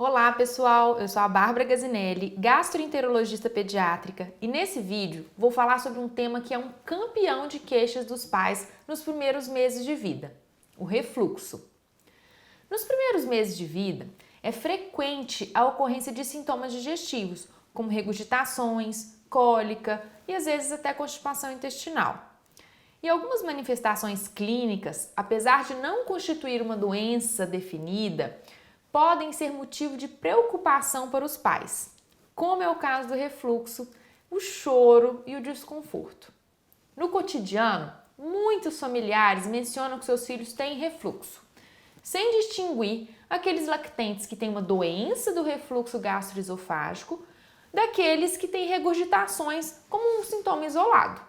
Olá pessoal, eu sou a Bárbara Gazinelli, gastroenterologista pediátrica, e nesse vídeo vou falar sobre um tema que é um campeão de queixas dos pais nos primeiros meses de vida, o refluxo. Nos primeiros meses de vida, é frequente a ocorrência de sintomas digestivos, como regurgitações, cólica e às vezes até constipação intestinal. E algumas manifestações clínicas, apesar de não constituir uma doença definida, podem ser motivo de preocupação para os pais, como é o caso do refluxo, o choro e o desconforto. No cotidiano, muitos familiares mencionam que seus filhos têm refluxo, sem distinguir aqueles lactentes que têm uma doença do refluxo gastroesofágico daqueles que têm regurgitações como um sintoma isolado.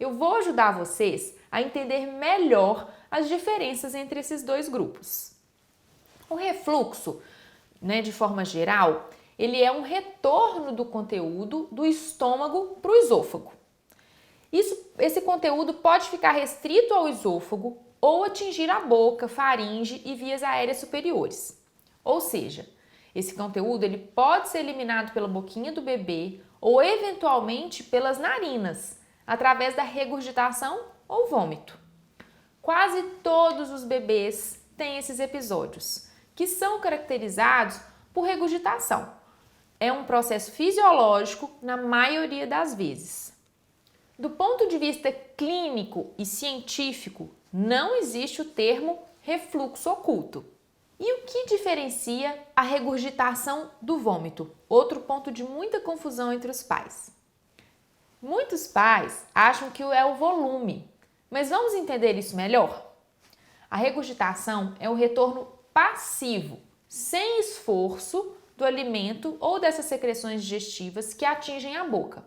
Eu vou ajudar vocês a entender melhor as diferenças entre esses dois grupos. O refluxo, de forma geral, ele é um retorno do conteúdo do estômago para o esôfago. Esse conteúdo pode ficar restrito ao esôfago ou atingir a boca, faringe e vias aéreas superiores. Ou seja, esse conteúdo ele pode ser eliminado pela boquinha do bebê ou eventualmente pelas narinas, através da regurgitação ou vômito. Quase todos os bebês têm esses episódios, que são caracterizados por regurgitação. É um processo fisiológico na maioria das vezes. Do ponto de vista clínico e científico, não existe o termo refluxo oculto. E o que diferencia a regurgitação do vômito? Outro ponto de muita confusão entre os pais. Muitos pais acham que é o volume, mas vamos entender isso melhor? A regurgitação é o retorno passivo, sem esforço do alimento ou dessas secreções digestivas que atingem a boca.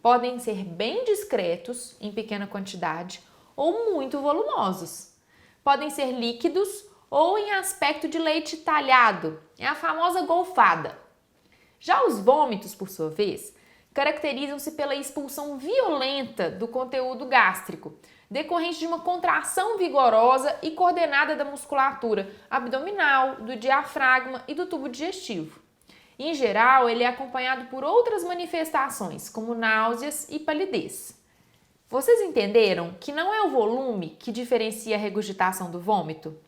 Podem ser bem discretos, em pequena quantidade, ou muito volumosos. Podem ser líquidos ou em aspecto de leite talhado, é a famosa golfada. Já os vômitos, por sua vez, caracterizam-se pela expulsão violenta do conteúdo gástrico, decorrente de uma contração vigorosa e coordenada da musculatura abdominal, do diafragma e do tubo digestivo. Em geral, ele é acompanhado por outras manifestações, como náuseas e palidez. Vocês entenderam que não é o volume que diferencia a regurgitação do vômito?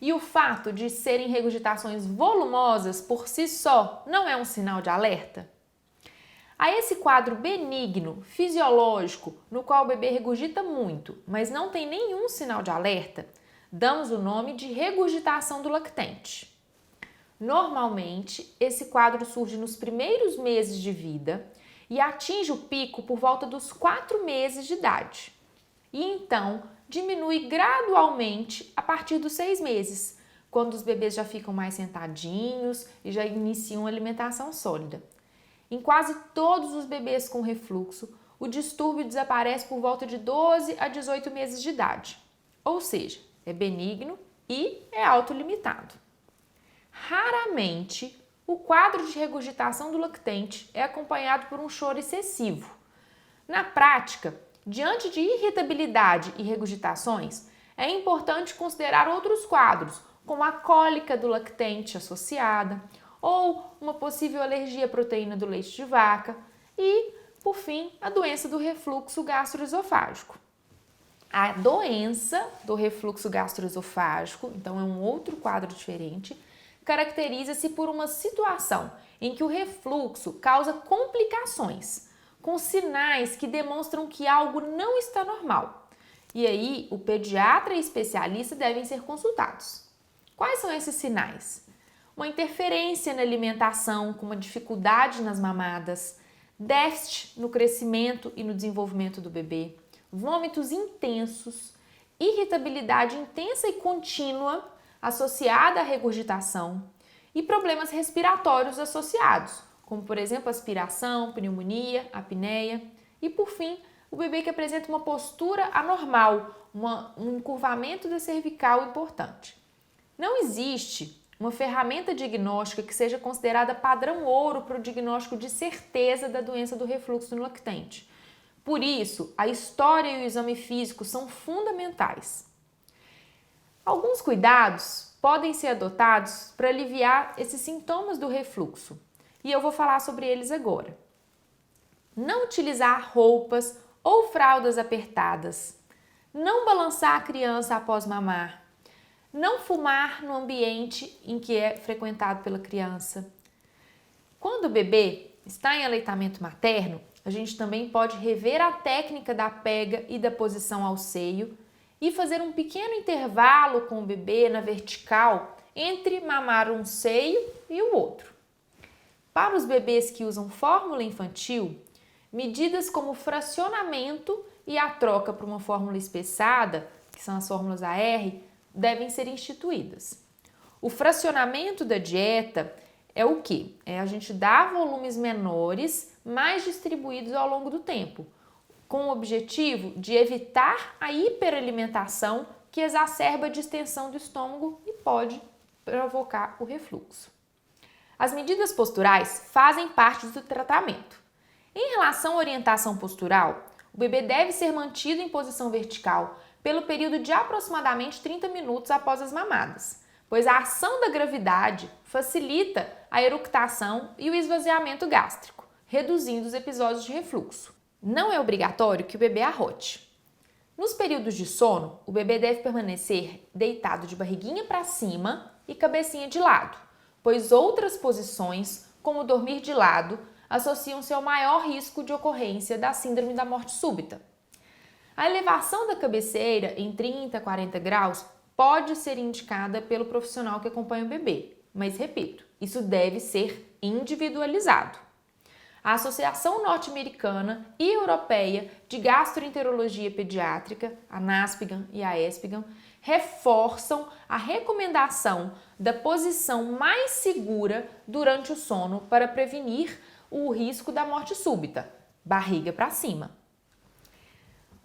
E o fato de serem regurgitações volumosas por si só não é um sinal de alerta? A esse quadro benigno, fisiológico, no qual o bebê regurgita muito, mas não tem nenhum sinal de alerta, damos o nome de regurgitação do lactente. Normalmente, esse quadro surge nos primeiros meses de vida e atinge o pico por volta dos 4 meses de idade. E então, diminui gradualmente a partir dos 6 meses, quando os bebês já ficam mais sentadinhos e já iniciam a alimentação sólida. Em quase todos os bebês com refluxo, o distúrbio desaparece por volta de 12 a 18 meses de idade. Ou seja, é benigno e é autolimitado. Raramente, o quadro de regurgitação do lactente é acompanhado por um choro excessivo. Na prática, diante de irritabilidade e regurgitações, é importante considerar outros quadros, como a cólica do lactente associada, ou uma possível alergia à proteína do leite de vaca e, por fim, a doença do refluxo gastroesofágico. A doença do refluxo gastroesofágico, então é um outro quadro diferente, caracteriza-se por uma situação em que o refluxo causa complicações, com sinais que demonstram que algo não está normal. E aí, o pediatra e especialista devem ser consultados. Quais são esses sinais? Uma interferência na alimentação, com uma dificuldade nas mamadas, déficit no crescimento e no desenvolvimento do bebê, vômitos intensos, irritabilidade intensa e contínua associada à regurgitação e problemas respiratórios associados, como por exemplo aspiração, pneumonia, apneia e por fim o bebê que apresenta uma postura anormal, um encurvamento da cervical importante. Não existe uma ferramenta diagnóstica que seja considerada padrão ouro para o diagnóstico de certeza da doença do refluxo no lactente. Por isso, a história e o exame físico são fundamentais. Alguns cuidados podem ser adotados para aliviar esses sintomas do refluxo. E eu vou falar sobre eles agora. Não utilizar roupas ou fraldas apertadas. Não balançar a criança após mamar. Não fumar no ambiente em que é frequentado pela criança. Quando o bebê está em aleitamento materno, a gente também pode rever a técnica da pega e da posição ao seio e fazer um pequeno intervalo com o bebê na vertical entre mamar um seio e o outro. Para os bebês que usam fórmula infantil, medidas como fracionamento e a troca para uma fórmula espessada, que são as fórmulas AR, devem ser instituídas. O fracionamento da dieta é o quê? É a gente dar volumes menores, mais distribuídos ao longo do tempo, com o objetivo de evitar a hiperalimentação que exacerba a distensão do estômago e pode provocar o refluxo. As medidas posturais fazem parte do tratamento. Em relação à orientação postural, o bebê deve ser mantido em posição vertical pelo período de aproximadamente 30 minutos após as mamadas, pois a ação da gravidade facilita a eructação e o esvaziamento gástrico, reduzindo os episódios de refluxo. Não é obrigatório que o bebê arrote. Nos períodos de sono, o bebê deve permanecer deitado de barriguinha para cima e cabecinha de lado, pois outras posições, como dormir de lado, associam-se ao maior risco de ocorrência da síndrome da morte súbita. A elevação da cabeceira em 30 a 40 graus pode ser indicada pelo profissional que acompanha o bebê, mas repito, isso deve ser individualizado. A Associação Norte-Americana e Europeia de Gastroenterologia Pediátrica, a NASPGHAN e a ESPGHAN, reforçam a recomendação da posição mais segura durante o sono para prevenir o risco da morte súbita, barriga para cima.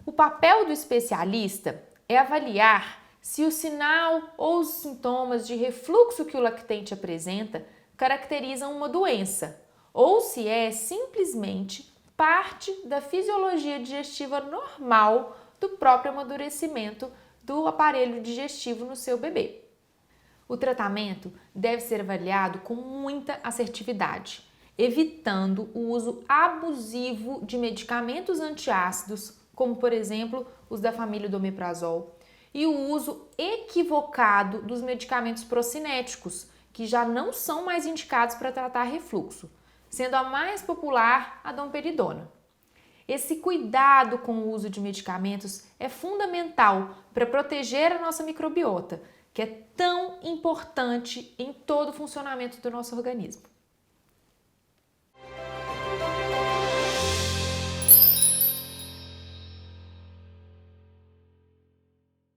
O papel do especialista é avaliar se o sinal ou os sintomas de refluxo que o lactente apresenta caracterizam uma doença ou se é simplesmente parte da fisiologia digestiva normal do próprio amadurecimento do aparelho digestivo no seu bebê. O tratamento deve ser avaliado com muita assertividade, evitando o uso abusivo de medicamentos antiácidos, como por exemplo os da família do omeprazol, e o uso equivocado dos medicamentos procinéticos, que já não são mais indicados para tratar refluxo, sendo a mais popular a domperidona. Esse cuidado com o uso de medicamentos é fundamental para proteger a nossa microbiota, que é tão importante em todo o funcionamento do nosso organismo.